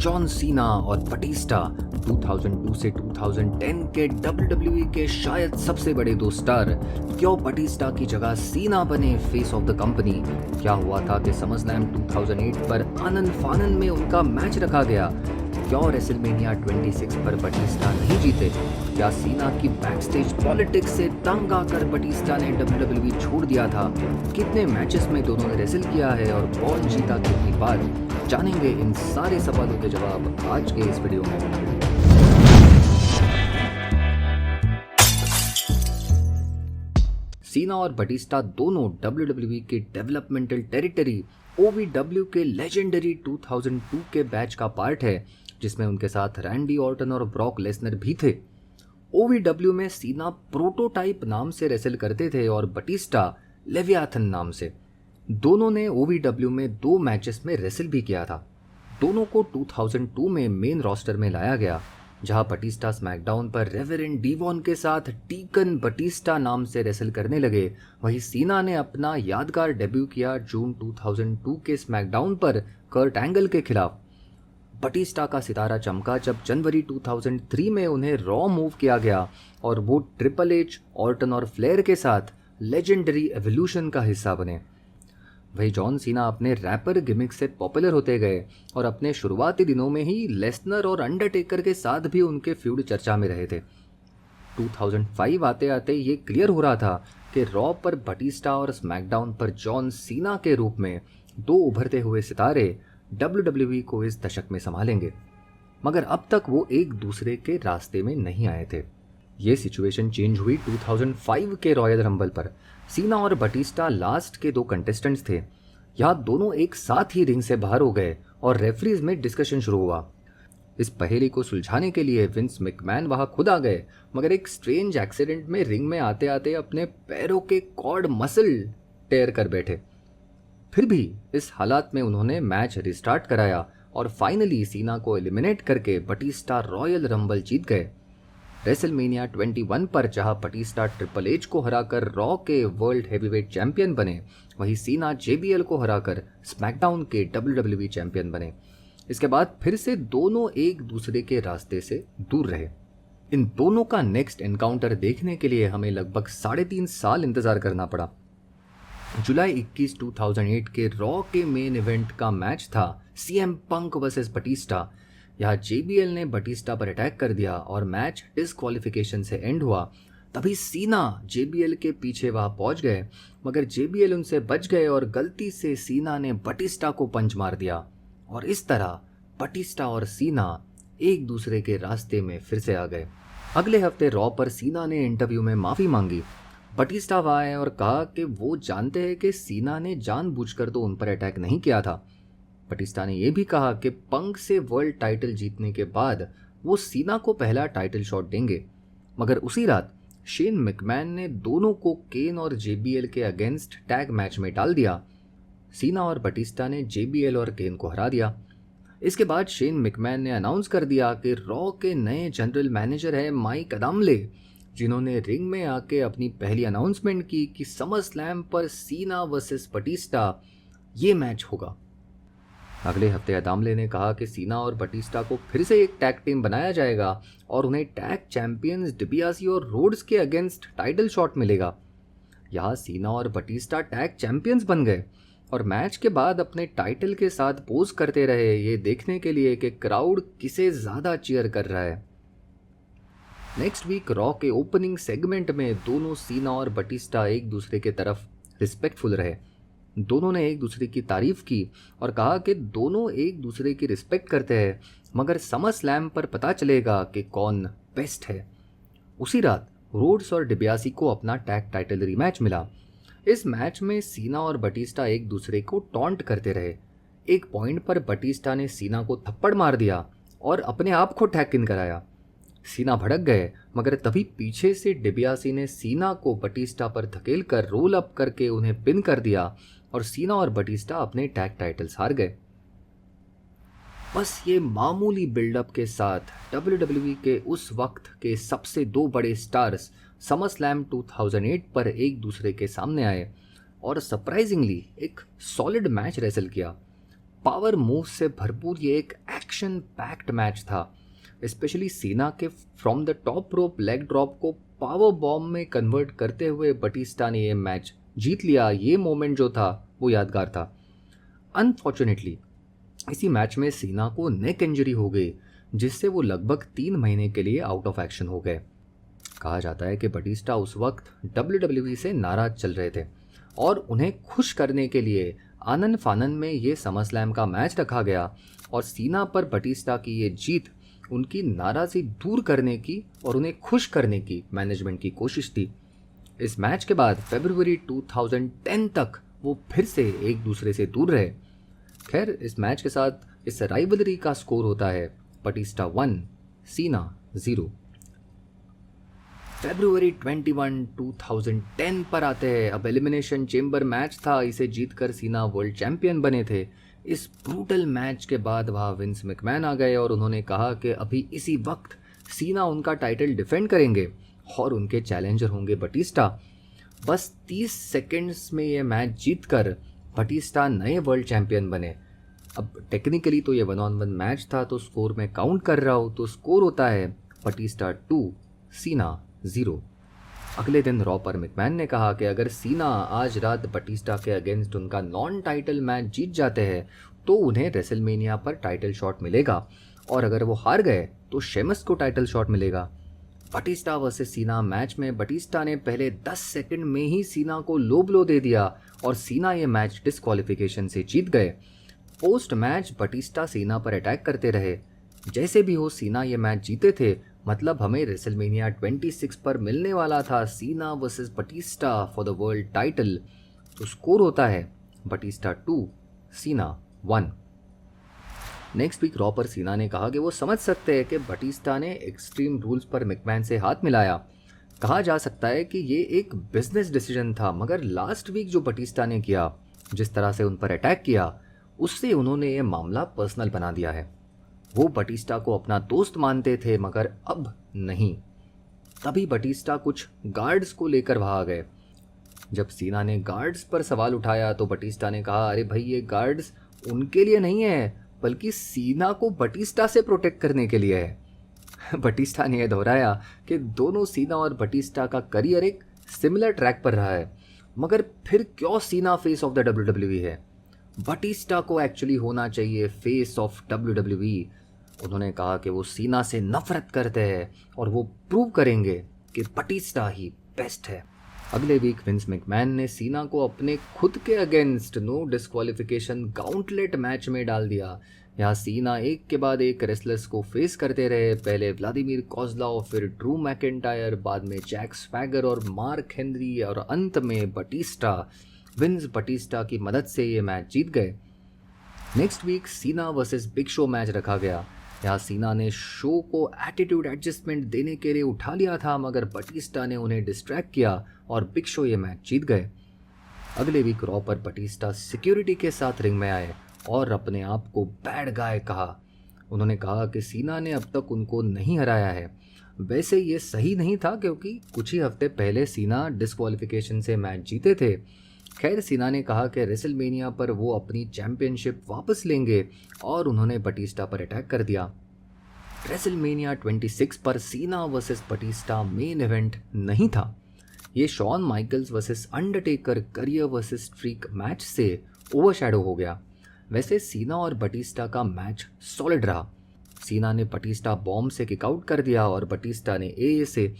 John Cena और Batista 2002 से 2010 के WWE के शायद सबसे बड़े दो स्टार। क्यों बटिस्टा की जगह सीना बने फेस ऑफ द कंपनी? क्या हुआ था कि समरस्लैम 2008 पर आनंद फानन में उनका मैच रखा गया? क्यों रेसलमेनिया 26 पर बटिस्टा नहीं जीते? क्या सीना की बैकस्टेज पॉलिटिक्स से तंग आकर बटिस्टा ने WWE छोड़ दिया था? कितने मैचेस में दोनों ने रेसल किया है और कौन जीता कितनी बार? जानेंगे इन सारे सवालों के जवाब आज के इस वीडियो में। सीना और बटिस्टा दोनों WWE के डेवलपमेंटल टेरिटरी OVW के लेजेंडरी 2002 के बैच का पार्ट है, जिसमें उनके साथ रैंडी ऑर्टन और ब्रॉक लेसनर भी थे। OVW में सीना प्रोटोटाइप नाम से रेसल करते थे और बटिस्टा लेवियाथन नाम से। दोनों ने OVW में 2 मैचेस में रेसल भी किया था। दोनों को 2002 में मेन रोस्टर में लाया गया, जहां बटिस्टा स्मैकडाउन पर रेवरेंड डीवॉन के साथ डीकन बटिस्टा नाम से रेसल करने लगे। वहीं सीना ने अपना यादगार डेब्यू किया जून 2002 के स्मैकडाउन पर कर्ट एंगल के खिलाफ। बटिस्टा का सितारा चमका जब जनवरी 2003 में उन्हें रॉ मूव किया गया और वो ट्रिपल एच, ऑर्टन और फ्लेयर के साथ लेजेंडरी एवोल्यूशन का हिस्सा बने। वही जॉन सीना अपने रैपर गिमिक से पॉपुलर होते गए और अपने शुरुआती दिनों में ही लेसनर और अंडरटेकर के साथ भी उनके फ्यूड चर्चा में रहे थे। 2005 आते आते ये क्लियर हो रहा था कि रॉ पर बटिस्टा और स्मैकडाउन पर जॉन सीना के रूप में 2 उभरते हुए सितारे WWE को इस दशक में संभालेंगे, मगर अब तक वो एक दूसरे के रास्ते में नहीं आए थे। ये सिचुएशन चेंज हुई 2005 के रॉयल रंबल पर। सीना और बटिस्टा लास्ट के 2 कंटेस्टेंट्स थे। यहाँ दोनों एक साथ ही रिंग से बाहर हो गए और रेफरीज में डिस्कशन शुरू हुआ। इस पहेली को सुलझाने के लिए विंस मैकमैन वहां खुद आ गए, मगर एक स्ट्रेंज एक्सीडेंट में रिंग में आते आते अपने पैरों के कॉर्ड मसल टेयर कर बैठे। फिर भी इस हालात में उन्होंने मैच रिस्टार्ट कराया और फाइनली सीना को एलिमिनेट करके बटिस्टा रॉयल रंबल जीत गए। रेसलमेनिया 21 पर जहां बटिस्टा ट्रिपल एच को हराकर रॉ के वर्ल्ड हेवीवेट चैंपियन बने, वहीं सीना JBL को हराकर स्मैकडाउन के WWE चैंपियन बने। इसके बाद फिर से दोनों एक दूसरे के रास्ते से दूर रहे। इन दोनों का नेक्स्ट एनकाउंटर देखने के लिए हमें लगभग 3.5 साल इंतजार करना पड़ा। जुलाई 21, 2008 के रॉ के मेन इवेंट का मैच था CM पंक वर्सेस बटिस्टा। यहाँ JBL ने बटिस्टा पर अटैक कर दिया और मैच डिस्क्वालिफिकेशन से एंड हुआ। तभी सीना JBL के पीछे वहां पहुंच गए, मगर JBL उनसे बच गए और गलती से सीना ने बटिस्टा को पंच मार दिया और इस तरह बटिस्टा और सीना एक दूसरे के रास्ते में फिर से आ गए। अगले हफ्ते रॉ पर सीना ने इंटरव्यू में माफी मांगी। बटिस्टा वहां आए और कहा कि वो जानते हैं कि सीना ने जानबूझकर तो उन पर अटैक नहीं किया था। बटिस्टा ने यह भी कहा कि पंक से वर्ल्ड टाइटल जीतने के बाद वो सीना को पहला टाइटल शॉट देंगे, मगर उसी रात शेन मैकमैन ने दोनों को केन और JBL के अगेंस्ट टैग मैच में डाल दिया। सीना और बटिस्टा ने JBL और केन को हरा दिया। इसके बाद शेन मैकमैन ने अनाउंस कर दिया कि रॉ के नए जनरल मैनेजर है माइक अदामले, जिन्होंने रिंग में आके अपनी पहली अनाउंसमेंट की कि समर स्लैम पर सीना वर्सेस बटिस्टा ये मैच होगा। अगले हफ्ते अदामले ने कहा कि सीना और बटिस्टा को फिर से एक टैग टीम बनाया जाएगा और उन्हें टैग चैंपियंस डिबियासी और रोड्स के अगेंस्ट टाइटल शॉट मिलेगा। यहाँ सीना और बटिस्टा टैग चैंपियंस बन गए और मैच के बाद अपने टाइटल के साथ पोज करते रहे, ये देखने के लिए कि क्राउड किसे ज्यादा चीयर कर रहा है। नेक्स्ट वीक रॉ के ओपनिंग सेगमेंट में दोनों सीना और बटिस्टा एक दूसरे के तरफ रिस्पेक्टफुल रहे। दोनों ने एक दूसरे की तारीफ की और कहा कि दोनों एक दूसरे की रिस्पेक्ट करते हैं, मगर समर स्लैम पर पता चलेगा कि कौन बेस्ट है। उसी रात रोड्स और डिबियासी को अपना टैग टाइटल रीमैच मिला। इस मैच में सीना और बटिस्टा एक दूसरे को टॉन्ट करते रहे। एक पॉइंट पर बटिस्टा ने सीना को थप्पड़ मार दिया और अपने आप को टैग इन कराया। सीना भड़क गए, मगर तभी पीछे से डिबियासी ने सीना को बटिस्टा पर धकेल कर रोल अप करके उन्हें पिन कर दिया और सीना और बटिस्टा अपने टैग टाइटल्स हार गए। बस ये मामूली बिल्डअप के साथ WWE के उस वक्त के सबसे 2 बड़े स्टार्स समर स्लैम 2008 पर एक दूसरे के सामने आए और सरप्राइजिंगली एक सॉलिड मैच रेसल किया। पावर मूव से भरपूर ये एक एक्शन पैक्ड मैच था। स्पेशली सीना के from the top rope leg drop को पावर बॉम्ब में कन्वर्ट करते हुए बटिस्टा ने ये मैच जीत लिया। ये मोमेंट जो था वो यादगार था। अनफॉर्चुनेटली इसी मैच में सीना को नेक इंजरी हो गई, जिससे वो लगभग 3 महीने के लिए आउट ऑफ एक्शन हो गए। कहा जाता है कि बटिस्टा उस वक्त WWE से नाराज चल रहे थे और उन्हें खुश करने के लिए आनंद फानन में ये समरस्लैम का मैच रखा गया और सीना पर बटिस्टा की ये जीत उनकी नाराज़ी दूर करने की और उन्हें खुश करने की मैनेजमेंट की कोशिश थी। इस मैच के बाद फरवरी 2010 तक वो फिर से एक दूसरे से दूर रहे। खैर, इस मैच के साथ इस राइवलरी का स्कोर होता है बटिस्टा 1 सीना 0। फरवरी 21, 2010 पर आते हैं। अब एलिमिनेशन चेंबर मैच था, इसे जीतकर सीना वर्ल्ड चैंपियन बने थे। इस ब्रूटल मैच के बाद वहाँ विंस मैकमैन आ गए और उन्होंने कहा कि अभी इसी वक्त सीना उनका टाइटल डिफेंड करेंगे और उनके चैलेंजर होंगे बटिस्टा। बस 30 सेकंड्स में ये मैच जीतकर बटिस्टा नए वर्ल्ड चैंपियन बने। अब टेक्निकली तो ये 1-on-1 मैच था, तो स्कोर में काउंट कर रहा हूँ, तो स्कोर होता है बटिस्टा 2 सीना 0। अगले दिन रॉ पर मैकमैन ने कहा कि अगर सीना आज रात बटिस्टा के अगेंस्ट उनका नॉन टाइटल मैच जीत जाते हैं तो उन्हें रेसलमेनिया पर टाइटल शॉट मिलेगा, और अगर वो हार गए तो शेमस को टाइटल शॉट मिलेगा। बटिस्टा वर्सेस सीना मैच में बटिस्टा ने पहले 10 सेकंड में ही सीना को लो ब्लो दे दिया और सीना ये मैच डिस्क्वालिफिकेशन से जीत गए। पोस्ट मैच बटिस्टा सीना पर अटैक करते रहे। जैसे भी हो सीना ये मैच जीते थे, मतलब हमें रेसलमेनिया 26 पर मिलने वाला था Cena versus Batista for the world title. तो स्कोर होता है बटिस्टा 2 सीना 1। नेक्स्ट वीक रॉ पर सीना ने कहा कि वो समझ सकते हैं कि बटिस्टा ने एक्सट्रीम रूल्स पर मैकमैन से हाथ मिलाया। कहा जा सकता है कि ये एक बिजनेस डिसीजन था, मगर लास्ट वीक जो बटिस्टा ने किया, जिस तरह से उन पर अटैक किया, उससे उन्होंने ये मामला पर्सनल बना दिया है। वो बटिस्टा को अपना दोस्त मानते थे, मगर अब नहीं। तभी बटिस्टा कुछ गार्ड्स को लेकर वहाँ आ गए। जब सीना ने गार्ड्स पर सवाल उठाया तो बटिस्टा ने कहा, अरे भाई, ये गार्ड्स उनके लिए नहीं है, बल्कि सीना को बटिस्टा से प्रोटेक्ट करने के लिए है। बटिस्टा ने यह दोहराया कि दोनों सीना और बटिस्टा का करियर एक सिमिलर ट्रैक पर रहा है, मगर फिर क्यों सीना फेस ऑफ द WWE है? बटिस्टा को एक्चुअली होना चाहिए फेस ऑफ WWE। उन्होंने कहा कि वो सीना से नफरत करते हैं और वो प्रूव करेंगे कि बटिस्टा ही बेस्ट है। अगले वीक विंस मैकमैन ने सीना को अपने खुद के against no disqualification gauntlet match में डाल दिया। यहाँ सीना एक के बाद एक रेसलर्स को फेस करते रहे। पहले व्लादिमीर कोज़लोव, फिर ड्रू मैकिंटायर, बाद में जैक स्वैगर और मार्क हेनरी, और अंत में बटिस्टा। विंस बटिस्टा की मदद से ये मैच जीत गए। Next week Cena versus Big Show match रखा गया। यहाँ सीना ने शो को एटीट्यूड एडजस्टमेंट देने के लिए उठा लिया था, मगर बटिस्टा ने उन्हें डिस्ट्रैक्ट किया और बिग शो ये मैच जीत गए। अगले वीक रॉ पर बटिस्टा सिक्योरिटी के साथ रिंग में आए और अपने आप को बैड गाय कहा। उन्होंने कहा कि सीना ने अब तक उनको नहीं हराया है। वैसे ये सही नहीं था, क्योंकि कुछ ही हफ्ते पहले सीना डिस्क्वालिफिकेशन से मैच जीते थे। खैर, सीना ने कहा कि रेसलमेनिया पर वो अपनी चैंपियनशिप वापस लेंगे और उन्होंने बटिस्टा पर अटैक कर दिया। रेसलमेनिया 26 पर Cena versus Batista main event नहीं था। ये Shawn Michaels versus Undertaker career versus streak match से ओवरशैडो हो गया। वैसे सीना और बटिस्टा का मैच सॉलिड रहा। सीना ने बटिस्टा बॉम्ब से किकआउट कर दिया और बटिस्टा ने AA से।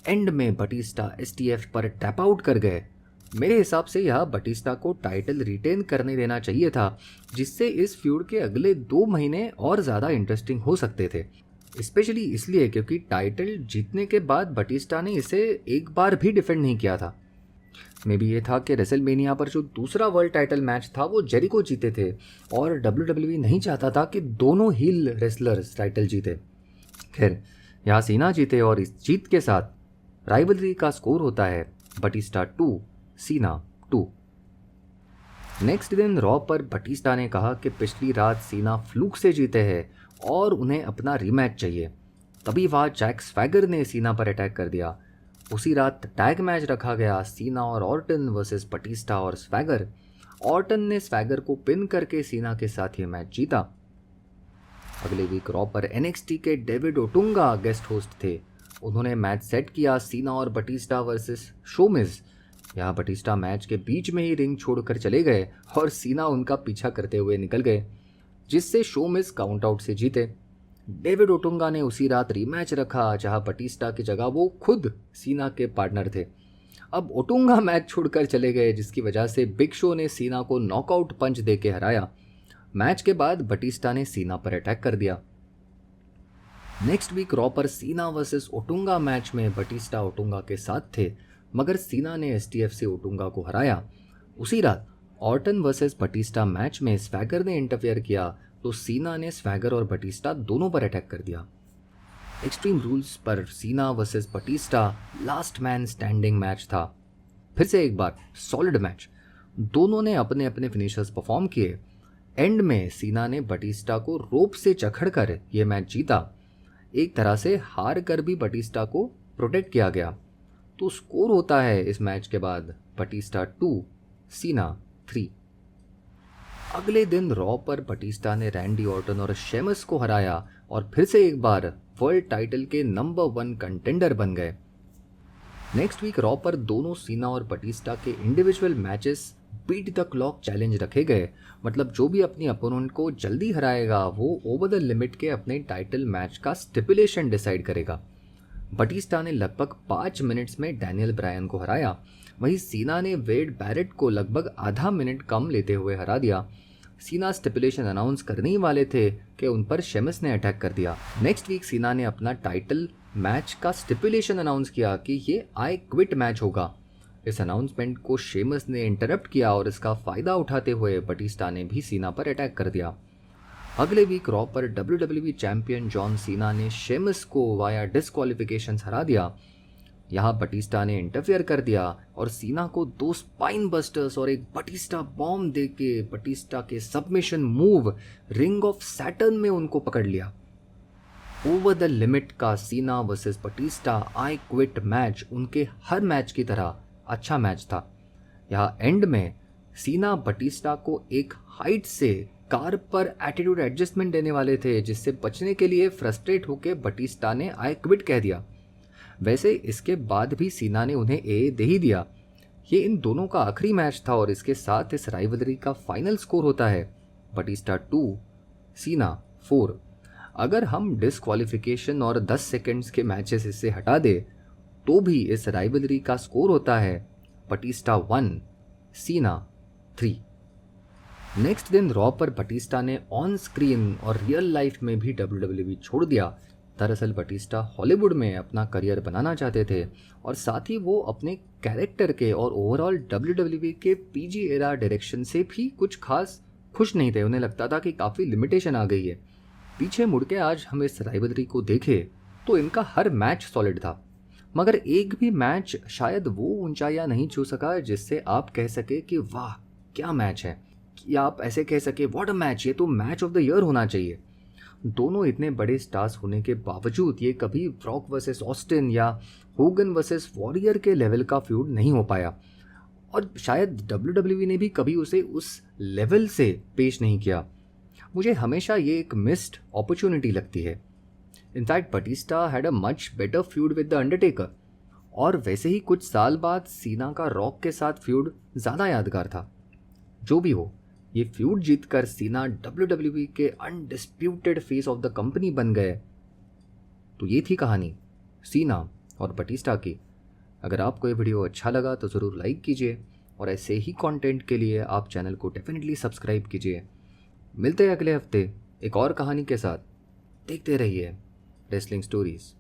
एंड में बटिस्टा STF पर टैप आउट कर गए। मेरे हिसाब से यह बटिस्टा को टाइटल रिटेन करने देना चाहिए था, जिससे इस फ्यूड के अगले 2 महीने और ज़्यादा इंटरेस्टिंग हो सकते थे। स्पेशली इसलिए क्योंकि टाइटल जीतने के बाद बटिस्टा ने इसे एक बार भी डिफेंड नहीं किया था। मे बी ये था कि रेसलमेनिया पर जो दूसरा वर्ल्ड टाइटल मैच था वो जेरिको जीते थे और WWE नहीं चाहता था कि दोनों हील रेसलर्स टाइटल जीते। खैर, यहाँ सीना जीते और इस जीत के साथ राइवलरी का स्कोर होता है बटिस्टा 2 सीना 2। नेक्स्ट दिन रॉ पर बटिस्टा ने कहा कि पिछली रात सीना फ्लूक से जीते हैं और उन्हें अपना रीमैच चाहिए। तभी वहाँ जैक स्वैगर ने सीना पर अटैक कर दिया। उसी रात टैग मैच रखा गया, सीना और ऑर्टन वर्सेस बटिस्टा और स्वैगर। ऑर्टन ने स्वैगर को पिन करके सीना के साथ ये मैच जीता। अगले वीक रॉ पर NXT के डेविड ओटुंगा गेस्ट होस्ट थे। उन्होंने मैच सेट किया सीना और बटिस्टा वर्सेस शोमिज। यहाँ बटिस्टा मैच के बीच में ही रिंग छोड़कर चले गए और सीना उनका पीछा करते हुए निकल गए, जिससे शोमिज काउंट आउट से जीते। डेविड ओटुंगा ने उसी रात रीमैच रखा जहां बटिस्टा की जगह वो खुद सीना के पार्टनर थे। अब ओटुंगा मैच छोड़कर चले गए, जिसकी वजह से बिग शो ने सीना को नॉकआउट पंच देके हराया। मैच के बाद बटिस्टा ने सीना पर अटैक कर दिया। नेक्स्ट वीक रॉ पर सीना वर्सेस ओटुंगा मैच में बटिस्टा ओटुंगा के साथ थे, मगर सीना ने STF से ओटुंगा को हराया। उसी रात ऑर्टन वर्सेस बटिस्टा मैच में स्वैगर ने इंटरफेयर किया तो सीना ने स्वैगर और बटिस्टा दोनों पर अटैक कर दिया। एक्सट्रीम रूल्स पर Cena versus Batista last man standing match था। फिर से एक बार सॉलिड मैच, दोनों ने अपने अपने फिनिशर्स परफॉर्म किए। एंड में सीना ने बटिस्टा को रोप से जकड़कर यह मैच जीता। एक तरह से हार कर भी बटिस्टा को प्रोटेक्ट किया गया। तो स्कोर होता है इस मैच के बाद बटिस्टा 2 सीना 3। अगले दिन रॉ पर बटिस्टा ने रैंडी ऑर्टन और शेमस को हराया और फिर से एक बार वर्ल्ड टाइटल के नंबर 1 कंटेंडर बन गए। नेक्स्ट वीक रॉ पर दोनों सीना और बटिस्टा के individual matches beat the clock challenge रखे गए। मतलब जो भी अपनी अपोनेंट को जल्दी हराएगा वो ओवर द लिमिट के अपने टाइटल मैच का स्टिपुलेशन डिसाइड करेगा। बटिस्टा ने लगभग 5 मिनट्स में डैनियल ब्रायन को हराया, वहीं सीना ने वेड बैरेट को लगभग आधा मिनट कम लेते हुए हरा दिया। सीना स्टिपुलेशन अनाउंस करने ही वाले थे कि उन पर शेमस ने अटैक कर दिया। नेक्स्ट वीक सीना ने अपना टाइटल मैच का स्टिपुलेशन अनाउंस किया कि ये आई क्विट मैच होगा। इस अनाउंसमेंट को शेमस ने इंटरप्ट किया और इसका फ़ायदा उठाते हुए बटिस्टा ने भी सीना पर अटैक कर दिया। अगले वीक रॉ पर WWE चैंपियन जॉन सीना ने शेमस को वाया डिस्क्वालिफिकेशन हरा दिया। यहाँ बटिस्टा ने इंटरफेयर कर दिया और सीना को 2 स्पाइन बस्टर्स और एक बटिस्टा बॉम्ब देके बटिस्टा के submission move ring of Saturn में उनको पकड़ लिया। ओवर द लिमिट का Cena versus Batista I quit match उनके हर मैच की तरह अच्छा मैच था। यहाँ एंड में सीना बटिस्टा को एक हाइट से कार पर एटीट्यूड एडजस्टमेंट देने वाले थे, जिससे बचने के लिए फ्रस्ट्रेट होकर बटिस्टा ने आई क्विट कह दिया। वैसे इसके बाद भी सीना ने उन्हें ए दे ही दिया। ये इन दोनों का आखिरी मैच था और इसके साथ इस राइवलरी का फाइनल स्कोर होता है बटिस्टा 2 सीना 4। अगर हम डिस्क्वालिफिकेशन और 10 सेकंड्स के मैचेस इससे हटा दे तो भी इस राइवलरी का स्कोर होता है बटिस्टा 1 सीना 3। नेक्स्ट दिन रॉ पर बटिस्टा ने ऑन स्क्रीन और रियल लाइफ में भी WWE छोड़ दिया। दरअसल बटिस्टा हॉलीवुड में अपना करियर बनाना चाहते थे और साथ ही वो अपने कैरेक्टर के और ओवरऑल WWE के PG एरा डायरेक्शन से भी कुछ खास खुश नहीं थे। उन्हें लगता था कि काफ़ी लिमिटेशन आ गई है। पीछे मुड़ के आज हम इस राइवलरी को देखें तो इनका हर मैच सॉलिड था, मगर एक भी मैच शायद वो ऊंचाइयां नहीं छू सका जिससे आप कह सके कि वाह क्या मैच है, या आप ऐसे कह सके व्हाट अ मैच, ये तो मैच ऑफ द ईयर होना चाहिए। दोनों इतने बड़े स्टार्स होने के बावजूद ये कभी ब्रॉक वर्सेस ऑस्टिन या होगन वर्सेस वॉरियर के लेवल का फ्यूड नहीं हो पाया और शायद WWE ने भी कभी उसे उस लेवल से पेश नहीं किया। मुझे हमेशा ये एक मिस्ड अपॉर्चुनिटी लगती है। In fact Batista had a much better feud with the Undertaker और वैसे ही कुछ साल बाद सीना का रॉक के साथ फ्यूड ज़्यादा यादगार था। जो भी हो, ये फ्यूड जीतकर सीना WWE के undisputed face of the company बन गए। तो ये थी कहानी सीना और बटिस्टा की। अगर आपको ये वीडियो अच्छा लगा तो ज़रूर लाइक कीजिए और ऐसे ही कंटेंट के लिए आप चैनल को डेफिनेटली सब्सक्राइब कीजिए। मिलते हैं अगले हफ्ते एक और कहानी के साथ। देखते रहिए रेसलिंग स्टोरीज।